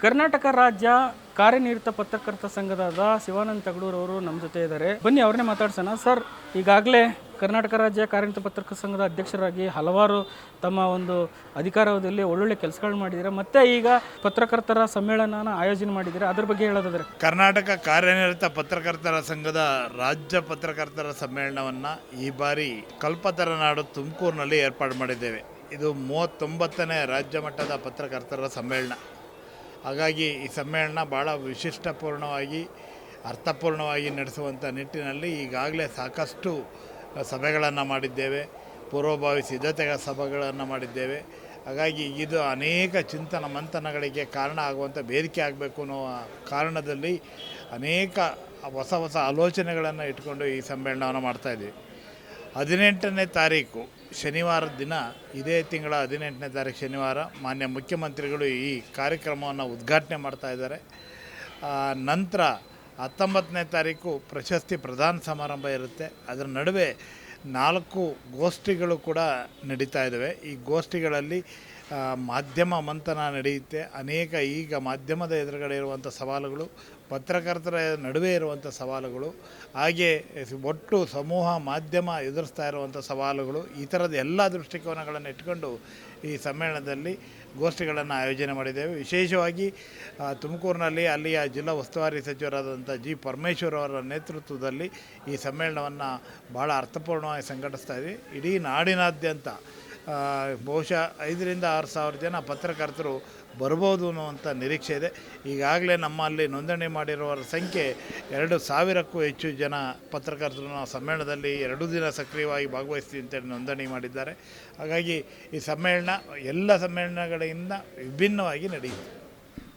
ಕರ್ನಾಟಕ ರಾಜ್ಯ ಕಾರ್ಯನಿರತ ಪತ್ರಕರ್ತ ಸಂಘದ ಶಿವಾನಂದ ತಗಡೂರು ಅವರು ನಮ್ಮ ಜೊತೆ ಇದ್ದಾರೆ. ಬನ್ನಿ ಅವ್ರನ್ನೇ ಮಾತಾಡ್ಸೋಣ. ಸರ್, ಈಗಾಗಲೇ ಕರ್ನಾಟಕ ರಾಜ್ಯ ಕಾರ್ಯನಿರತ ಪತ್ರಕರ್ತ ಸಂಘದ ಅಧ್ಯಕ್ಷರಾಗಿ ಹಲವಾರು ತಮ್ಮ ಒಂದು ಅಧಿಕಾರಾವಧಿಯಲ್ಲಿ ಒಳ್ಳೊಳ್ಳೆ ಕೆಲಸಗಳು ಮಾಡಿದ್ದಾರೆ. ಮತ್ತೆ ಈಗ ಪತ್ರಕರ್ತರ ಸಮ್ಮೇಳನನ ಆಯೋಜನೆ ಮಾಡಿದ್ದಾರೆ. ಅದ್ರ ಬಗ್ಗೆ ಹೇಳೋದಾದ್ರೆ, ಕರ್ನಾಟಕ ಕಾರ್ಯನಿರತ ಪತ್ರಕರ್ತರ ಸಂಘದ ರಾಜ್ಯ ಪತ್ರಕರ್ತರ ಸಮ್ಮೇಳನವನ್ನು ಈ ಬಾರಿ ಕಲ್ಪತರ ನಾಡು ತುಮಕೂರಿನಲ್ಲಿ ಏರ್ಪಾಡು ಮಾಡಿದ್ದೇವೆ. ಇದು 39ನೇ ರಾಜ್ಯ ಮಟ್ಟದ ಪತ್ರಕರ್ತರ ಸಮ್ಮೇಳನ. ಹಾಗಾಗಿ ಈ ಸಮ್ಮೇಳನ ಭಾಳ ವಿಶಿಷ್ಟಪೂರ್ಣವಾಗಿ ಅರ್ಥಪೂರ್ಣವಾಗಿ ನಡೆಸುವಂಥ ನಿಟ್ಟಿನಲ್ಲಿ ಈಗಾಗಲೇ ಸಾಕಷ್ಟು ಸಭೆಗಳನ್ನು ಮಾಡಿದ್ದೇವೆ, ಪೂರ್ವಭಾವಿ ಸಿದ್ಧತೆಗಳ ಸಭೆಗಳನ್ನು ಮಾಡಿದ್ದೇವೆ. ಹಾಗಾಗಿ ಇದು ಅನೇಕ ಚಿಂತನ ಮಂಥನಗಳಿಗೆ ಕಾರಣ ಆಗುವಂಥ ವೇದಿಕೆ ಆಗಬೇಕು ಅನ್ನೋ ಕಾರಣದಲ್ಲಿ ಅನೇಕ ಹೊಸ ಹೊಸ ಆಲೋಚನೆಗಳನ್ನು ಇಟ್ಕೊಂಡು ಈ ಸಮ್ಮೇಳನವನ್ನು ಮಾಡ್ತಾಯಿದ್ದೀವಿ. 18ನೇ ತಾರೀಕು ಶನಿವಾರದ ದಿನ, ಇದೇ ತಿಂಗಳ 18ನೇ ತಾರೀಕು ಶನಿವಾರ ಮಾನ್ಯ ಮುಖ್ಯಮಂತ್ರಿಗಳು ಈ ಕಾರ್ಯಕ್ರಮವನ್ನು ಉದ್ಘಾಟನೆ ಮಾಡ್ತಾ ಇದ್ದಾರೆ. ನಂತರ 19ನೇ ತಾರೀಕು ಪ್ರಶಸ್ತಿ ಪ್ರದಾನ ಸಮಾರಂಭ ಇರುತ್ತೆ. ಅದರ ನಡುವೆ 4 ಗೋಷ್ಠಿಗಳು ಕೂಡ ನಡೀತಾ ಇದ್ದಾವೆ. ಈ ಗೋಷ್ಠಿಗಳಲ್ಲಿ ಮಾಧ್ಯಮ ಮಂಥನ ನಡೆಯುತ್ತೆ. ಅನೇಕ ಈಗ ಮಾಧ್ಯಮದ ಎದುರುಗಡೆ ಇರುವಂಥ ಸವಾಲುಗಳು, ಪತ್ರಕರ್ತರ ನಡುವೆ ಇರುವಂಥ ಸವಾಲುಗಳು, ಹಾಗೆ ಒಟ್ಟು ಸಮೂಹ ಮಾಧ್ಯಮ ಎದುರಿಸ್ತಾ ಇರುವಂಥ ಸವಾಲುಗಳು, ಈ ಥರದ ಎಲ್ಲ ದೃಷ್ಟಿಕೋನಗಳನ್ನು ಇಟ್ಕೊಂಡು ಈ ಸಮ್ಮೇಳನದಲ್ಲಿ ಗೋಷ್ಠಿಗಳನ್ನು ಆಯೋಜನೆ ಮಾಡಿದ್ದೇವೆ. ವಿಶೇಷವಾಗಿ ತುಮಕೂರಿನಲ್ಲಿ ಅಲ್ಲಿಯ ಜಿಲ್ಲಾ ಉಸ್ತುವಾರಿ ಸಚಿವರಾದಂಥ ಜಿ ಪರಮೇಶ್ವರ್ ಅವರ ನೇತೃತ್ವದಲ್ಲಿ ಈ ಸಮ್ಮೇಳನವನ್ನು ಭಾಳ ಅರ್ಥಪೂರ್ಣವಾಗಿ ಸಂಘಟಿಸ್ತಾ ಇದ್ದೀವಿ. ಇಡೀ ನಾಡಿನಾದ್ಯಂತ ಬಹುಶಃ 5,000 to 6,000 ಜನ ಪತ್ರಕರ್ತರು ಬರ್ಬೋದು ಅನ್ನುವಂಥ ನಿರೀಕ್ಷೆ ಇದೆ. ಈಗಾಗಲೇ ನಮ್ಮಲ್ಲಿ ನೋಂದಣಿ ಮಾಡಿರುವವರ ಸಂಖ್ಯೆ 2,000ಕ್ಕೂ ಹೆಚ್ಚು ಜನ ಪತ್ರಕರ್ತರು ಸಮ್ಮೇಳನದಲ್ಲಿ 2 ದಿನ ಸಕ್ರಿಯವಾಗಿ ಭಾಗವಹಿಸ್ತೀವಿ ಅಂತೇಳಿ ನೋಂದಣಿ ಮಾಡಿದ್ದಾರೆ. ಹಾಗಾಗಿ ಈ ಸಮ್ಮೇಳನ ಎಲ್ಲ ಸಮ್ಮೇಳನಗಳಿಂದ ವಿಭಿನ್ನವಾಗಿ ನಡೆಯುತ್ತೆ.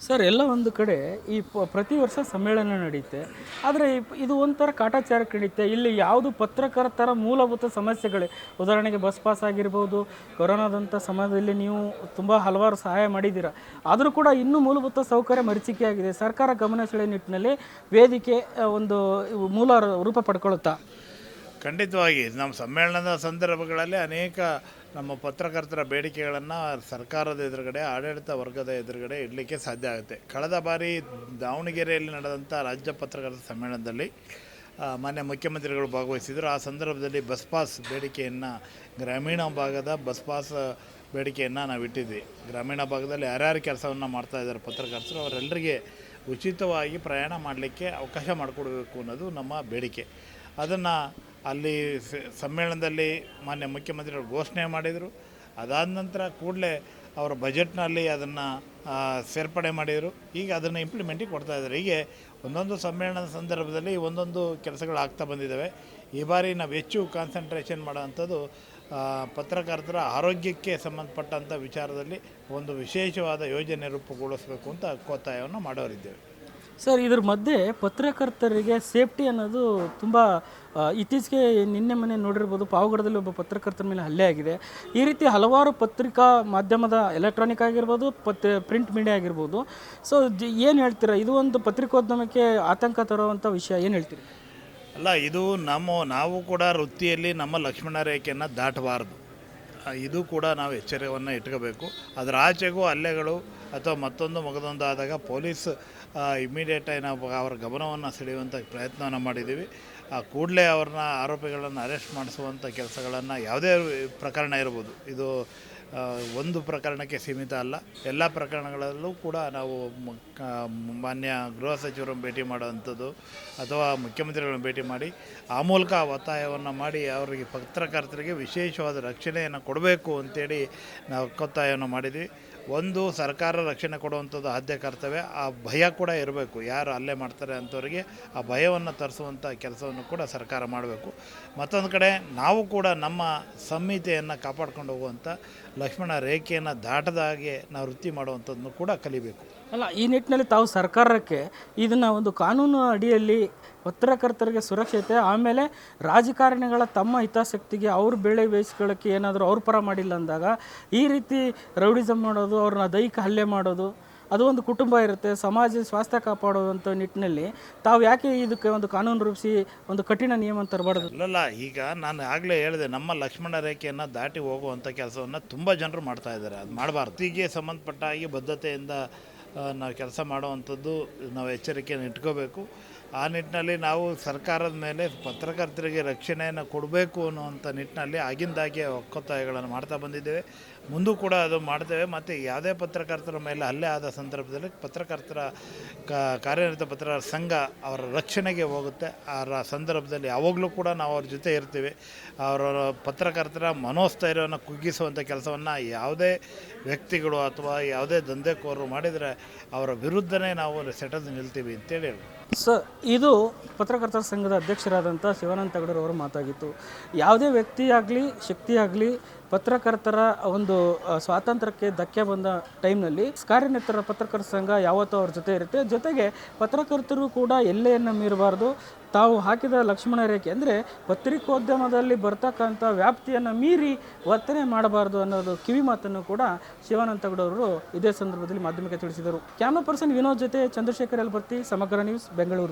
ಸರ್, ಎಲ್ಲ ಒಂದು ಕಡೆ ಈ ಪ್ರತಿ ವರ್ಷ ಸಮ್ಮೇಳನ ನಡೆಯುತ್ತೆ. ಆದರೆ ಇದು ಒಂಥರ ಕಾಟಾಚಾರಕ್ಕೆ ನಡೆಯುತ್ತೆ. ಇಲ್ಲಿ ಯಾವುದು ಪತ್ರಕರ್ತರ ಮೂಲಭೂತ ಸಮಸ್ಯೆಗಳು, ಉದಾಹರಣೆಗೆ ಬಸ್ ಪಾಸ್ ಆಗಿರ್ಬೋದು, ಕೊರೋನಾದಂಥ ಸಮಯದಲ್ಲಿ ನೀವು ತುಂಬ ಹಲವಾರು ಸಹಾಯ ಮಾಡಿದ್ದೀರಾ. ಆದರೂ ಕೂಡ ಇನ್ನೂ ಮೂಲಭೂತ ಸೌಕರ್ಯ ಮರೀಚಿಕೆಯಾಗಿದೆ. ಸರ್ಕಾರ ಗಮನ ಸೆಳೆಯುವ ನಿಟ್ಟಿನಲ್ಲಿ ವೇದಿಕೆ ಒಂದು ಮೂಲ ರೂಪ ಪಡ್ಕೊಳ್ಳುತ್ತಾ? ಖಂಡಿತವಾಗಿ ನಮ್ಮ ಸಮ್ಮೇಳನದ ಸಂದರ್ಭಗಳಲ್ಲಿ ಅನೇಕ ನಮ್ಮ ಪತ್ರಕರ್ತರ ಬೇಡಿಕೆಗಳನ್ನು ಸರ್ಕಾರದ ಎದುರುಗಡೆ, ಆಡಳಿತ ವರ್ಗದ ಎದುರುಗಡೆ ಇಡಲಿಕ್ಕೆ ಸಾಧ್ಯ ಆಗುತ್ತೆ. ಕಳೆದ ಬಾರಿ ದಾವಣಗೆರೆಯಲ್ಲಿ ನಡೆದಂಥ ರಾಜ್ಯ ಪತ್ರಕರ್ತರ ಸಮ್ಮೇಳನದಲ್ಲಿ ಮಾನ್ಯ ಮುಖ್ಯಮಂತ್ರಿಗಳು ಭಾಗವಹಿಸಿದರು. ಆ ಸಂದರ್ಭದಲ್ಲಿ ಬಸ್ ಪಾಸ್ ಬೇಡಿಕೆಯನ್ನು, ಗ್ರಾಮೀಣ ಭಾಗದ ಬಸ್ ಪಾಸ್ ಬೇಡಿಕೆಯನ್ನು ನಾವು ಇಟ್ಟಿದ್ವಿ. ಗ್ರಾಮೀಣ ಭಾಗದಲ್ಲಿ ಯಾರ್ಯಾರು ಕೆಲಸವನ್ನು ಮಾಡ್ತಾಯಿದ್ದಾರೆ ಪತ್ರಕರ್ತರು, ಅವರೆಲ್ಲರಿಗೆ ಉಚಿತವಾಗಿ ಪ್ರಯಾಣ ಮಾಡಲಿಕ್ಕೆ ಅವಕಾಶ ಮಾಡಿಕೊಡಬೇಕು ಅನ್ನೋದು ನಮ್ಮ ಬೇಡಿಕೆ. ಅದನ್ನು ಅಲ್ಲಿ ಸಮ್ಮೇಳನದಲ್ಲಿ ಮಾನ್ಯ ಮುಖ್ಯಮಂತ್ರಿಗಳು ಘೋಷಣೆ ಮಾಡಿದರು. ಅದಾದ ನಂತರ ಕೂಡಲೇ ಅವರ ಬಜೆಟ್ನಲ್ಲಿ ಅದನ್ನು ಸೇರ್ಪಡೆ ಮಾಡಿದರು. ಈಗ ಅದನ್ನು ಇಂಪ್ಲಿಮೆಂಟಿಗೆ ಕೊಡ್ತಾಯಿದ್ದಾರೆ. ಹೀಗೆ ಒಂದೊಂದು ಸಮ್ಮೇಳನದ ಸಂದರ್ಭದಲ್ಲಿ ಒಂದೊಂದು ಕೆಲಸಗಳು ಆಗ್ತಾ ಬಂದಿದ್ದಾವೆ. ಈ ಬಾರಿ ನಾವು ಹೆಚ್ಚು ಕಾನ್ಸಂಟ್ರೇಷನ್ ಮಾಡೋವಂಥದ್ದು ಪತ್ರಕರ್ತರ ಆರೋಗ್ಯಕ್ಕೆ ಸಂಬಂಧಪಟ್ಟಂಥ ವಿಚಾರದಲ್ಲಿ ಒಂದು ವಿಶೇಷವಾದ ಯೋಜನೆ ರೂಪುಗೊಳಿಸಬೇಕು ಅಂತ ಒತ್ತಾಯವನ್ನು ಮಾಡೋರಿದ್ದೇವೆ. ಸರ್, ಇದ್ರ ಮಧ್ಯೆ ಪತ್ರಕರ್ತರಿಗೆ ಸೇಫ್ಟಿ ಅನ್ನೋದು ತುಂಬ ಇತ್ತೀಚೆಗೆ ನಿನ್ನೆ ಮನೆ ನೋಡಿರ್ಬೋದು, ಪಾವಗಡದಲ್ಲಿ ಒಬ್ಬ ಪತ್ರಕರ್ತರ ಮೇಲೆ ಹಲ್ಲೆ ಆಗಿದೆ. ಈ ರೀತಿ ಹಲವಾರು ಪತ್ರಿಕಾ ಮಾಧ್ಯಮದ ಎಲೆಕ್ಟ್ರಾನಿಕ್ ಆಗಿರ್ಬೋದು, ಪ್ರಿಂಟ್ ಮೀಡಿಯಾ ಆಗಿರ್ಬೋದು. ಸೊ ಏನು ಹೇಳ್ತೀರಾ? ಇದು ಒಂದು ಪತ್ರಿಕೋದ್ಯಮಕ್ಕೆ ಆತಂಕ ತರುವಂಥ ವಿಷಯ, ಏನು ಹೇಳ್ತೀರಿ? ಅಲ್ಲ, ಇದು ನಾವು ಕೂಡ ವೃತ್ತಿಯಲ್ಲಿ ನಮ್ಮ ಲಕ್ಷ್ಮಣ ರೇಖೆಯನ್ನು ದಾಟಬಾರ್ದು. ಇದು ಕೂಡ ನಾವು ಎಚ್ಚರವನ್ನು ಇಟ್ಕೋಬೇಕು. ಅದರ ಆಚೆಗೂ ಹಲ್ಲೆಗಳು ಅಥವಾ ಮಗದೊಂದು ಆದಾಗ ಪೊಲೀಸ್ ಇಮ್ಮಿಡಿಯೇಟಾಗಿ ನಾವು ಅವರ ಗಮನವನ್ನು ಸೆಳೆಯುವಂಥ ಪ್ರಯತ್ನವನ್ನು ಮಾಡಿದ್ದೀವಿ. ಕೂಡಲೇ ಅವ್ರನ್ನ ಆರೋಪಿಗಳನ್ನು ಅರೆಸ್ಟ್ ಮಾಡಿಸುವಂಥ ಕೆಲಸಗಳನ್ನು, ಯಾವುದೇ ಪ್ರಕರಣ ಇರ್ಬೋದು, ಇದು ಒಂದು ಪ್ರಕರಣಕ್ಕೆ ಸೀಮಿತ ಅಲ್ಲ, ಎಲ್ಲ ಪ್ರಕರಣಗಳಲ್ಲೂ ಕೂಡ ನಾವು ಮಾನ್ಯ ಗೃಹ ಸಚಿವರನ್ನು ಭೇಟಿ ಮಾಡುವಂಥದ್ದು ಅಥವಾ ಮುಖ್ಯಮಂತ್ರಿಗಳನ್ನು ಭೇಟಿ ಮಾಡಿ ಆ ಮೂಲಕ ಒತ್ತಾಯವನ್ನು ಮಾಡಿ ಅವರಿಗೆ ಪತ್ರಕರ್ತರಿಗೆ ವಿಶೇಷವಾದ ರಕ್ಷಣೆಯನ್ನು ಕೊಡಬೇಕು ಅಂತೇಳಿ ನಾವು ಒತ್ತಾಯವನ್ನು ಮಾಡಿದ್ವಿ. ಒಂದು, ಸರ್ಕಾರ ರಕ್ಷಣೆ ಕೊಡುವಂಥದ್ದು ಆದ್ಯ ಕರ್ತವ್ಯ. ಆ ಭಯ ಕೂಡ ಇರಬೇಕು. ಯಾರು ಹಲ್ಲೆ ಮಾಡ್ತಾರೆ ಅಂಥವ್ರಿಗೆ ಆ ಭಯವನ್ನು ತರಿಸುವಂಥ ಕೆಲಸವನ್ನು ಕೂಡ ಸರ್ಕಾರ ಮಾಡಬೇಕು. ಮತ್ತೊಂದು ಕಡೆ ನಾವು ಕೂಡ ನಮ್ಮ ಸಂಹಿತೆಯನ್ನು ಕಾಪಾಡ್ಕೊಂಡು ಹೋಗುವಂಥ ಲಕ್ಷ್ಮಣ ರೇಖೆಯನ್ನು ದಾಟದ ಹಾಗೆ ನಾವು ವೃತ್ತಿ ಮಾಡುವಂಥದ್ದನ್ನು ಕೂಡ ಕಲಿಬೇಕು. ಅಲ್ಲ, ಈ ನಿಟ್ಟಿನಲ್ಲಿ ತಾವು ಸರ್ಕಾರಕ್ಕೆ ಇದನ್ನು ಒಂದು ಕಾನೂನು ಅಡಿಯಲ್ಲಿ ಪತ್ರಕರ್ತರಿಗೆ ಸುರಕ್ಷತೆ, ಆಮೇಲೆ ರಾಜಕಾರಣಿಗಳ ತಮ್ಮ ಹಿತಾಸಕ್ತಿಗೆ ಅವ್ರ ಬೆಳೆ ಬೇಯಿಸ್ಕೊಳ್ಳೋಕ್ಕೆ ಏನಾದರೂ ಅವ್ರ ಪರ ಮಾಡಿಲ್ಲ ಅಂದಾಗ ಈ ರೀತಿ ರೌಡಿಸಮ್ ಮಾಡೋದು, ಅವ್ರನ್ನ ದೈಹಿಕ ಹಲ್ಲೆ ಮಾಡೋದು, ಅದು ಒಂದು ಕುಟುಂಬ ಇರುತ್ತೆ, ಸಮಾಜ ಸ್ವಾಸ್ಥ್ಯ ಕಾಪಾಡುವಂಥ ನಿಟ್ಟಿನಲ್ಲಿ ತಾವು ಯಾಕೆ ಇದಕ್ಕೆ ಒಂದು ಕಾನೂನು ರೂಪಿಸಿ ಒಂದು ಕಠಿಣ ನಿಯಮ ತರಬಾರ್ದು? ಅಲ್ಲಲ್ಲ, ಈಗ ನಾನು ಆಗಲೇ ಹೇಳಿದೆ, ನಮ್ಮ ಲಕ್ಷ್ಮಣ ರೇಖೆಯನ್ನು ದಾಟಿ ಹೋಗುವಂಥ ಕೆಲಸವನ್ನು ತುಂಬ ಜನರು ಮಾಡ್ತಾಯಿದ್ದಾರೆ. ಅದು ಮಾಡಬಾರ್ದು. ಹೀಗೆ ಸಂಬಂಧಪಟ್ಟ ಹಾಗೆ ಬದ್ಧತೆಯಿಂದ ನಾವು ಕೆಲಸ ಮಾಡುವಂಥದ್ದು ನಾವು ಎಚ್ಚರಿಕೆಯನ್ನು ಇಟ್ಕೋಬೇಕು. ಆ ನಿಟ್ಟಿನಲ್ಲಿ ನಾವು ಸರ್ಕಾರದ ಮೇಲೆ ಪತ್ರಕರ್ತರಿಗೆ ರಕ್ಷಣೆಯನ್ನು ಕೊಡಬೇಕು ಅನ್ನುವಂಥ ನಿಟ್ಟಿನಲ್ಲಿ ಆಗಿಂದಾಗೆ ಒಕ್ಕೊತ್ತಾಯಗಳನ್ನು ಮಾಡ್ತಾ ಬಂದಿದ್ದೇವೆ. ಮುಂದೂ ಕೂಡ ಅದು ಮಾಡ್ತೇವೆ. ಮತ್ತು ಯಾವುದೇ ಪತ್ರಕರ್ತರ ಮೇಲೆ ಹಲ್ಲೆ ಆದ ಸಂದರ್ಭದಲ್ಲಿ ಪತ್ರಕರ್ತರ ಕಾರ್ಯನಿರತ ಪತ್ರಕರ್ತರ ಸಂಘ ಅವರ ರಕ್ಷಣೆಗೆ ಹೋಗುತ್ತೆ. ಆ ಸಂದರ್ಭದಲ್ಲಿ ಯಾವಾಗಲೂ ಕೂಡ ನಾವು ಅವ್ರ ಜೊತೆ ಇರ್ತೀವಿ. ಅವರ ಪತ್ರಕರ್ತರ ಮನೋಸ್ಥೈರ್ಯವನ್ನು ಕುಗ್ಗಿಸುವಂಥ ಕೆಲಸವನ್ನು ಯಾವುದೇ ವ್ಯಕ್ತಿಗಳು ಅಥವಾ ಯಾವುದೇ ದಂಧೆಕೋರರು ಮಾಡಿದರೆ ಅವರ ವಿರುದ್ಧನೇ ನಾವು ಸೆಟೆದು ನಿಲ್ತೀವಿ ಅಂತೇಳಿ ಹೇಳ್ಬೋದು. ಇದು ಪತ್ರಕರ್ತರ ಸಂಘದ ಅಧ್ಯಕ್ಷರಾದಂಥ ಶಿವಾನಂದ ತಗಡೂರು ಅವರ ಮಾತಾಗಿತ್ತು. ಯಾವುದೇ ವ್ಯಕ್ತಿಯಾಗಲಿ ಶಕ್ತಿಯಾಗಲಿ ಪತ್ರಕರ್ತರ ಒಂದು ಸ್ವಾತಂತ್ರ್ಯಕ್ಕೆ ಧಕ್ಕೆ ಬಂದ ಟೈಮ್ನಲ್ಲಿ ಕಾರ್ಯನಿರತರ ಪತ್ರಕರ್ತರ ಸಂಘ ಯಾವತ್ತೂ ಅವ್ರ ಜೊತೆ ಇರುತ್ತೆ. ಜೊತೆಗೆ ಪತ್ರಕರ್ತರು ಕೂಡ ಎಲ್ಲೆಯನ್ನು ಮೀರಬಾರ್ದು. ತಾವು ಹಾಕಿದ ಲಕ್ಷ್ಮಣ ರೇಖೆ ಅಂದರೆ ಪತ್ರಿಕೋದ್ಯಮದಲ್ಲಿ ಬರ್ತಕ್ಕಂಥ ವ್ಯಾಪ್ತಿಯನ್ನು ಮೀರಿ ವರ್ತನೆ ಮಾಡಬಾರ್ದು ಅನ್ನೋದು ಕಿವಿ ಮಾತನ್ನು ಕೂಡ ಶಿವಾನಂದ ತಗಡೂರು ಇದೇ ಸಂದರ್ಭದಲ್ಲಿ ಮಾಧ್ಯಮಕ್ಕೆ ತಿಳಿಸಿದರು. ಕ್ಯಾಮ್ರಾ ಪರ್ಸನ್ ವಿನೋದ್ ಜೊತೆ ಚಂದ್ರಶೇಖರ್ ಯಲಬರ್ತಿ, ಸಮಗ್ರ ನ್ಯೂಸ್, ಬೆಂಗಳೂರು.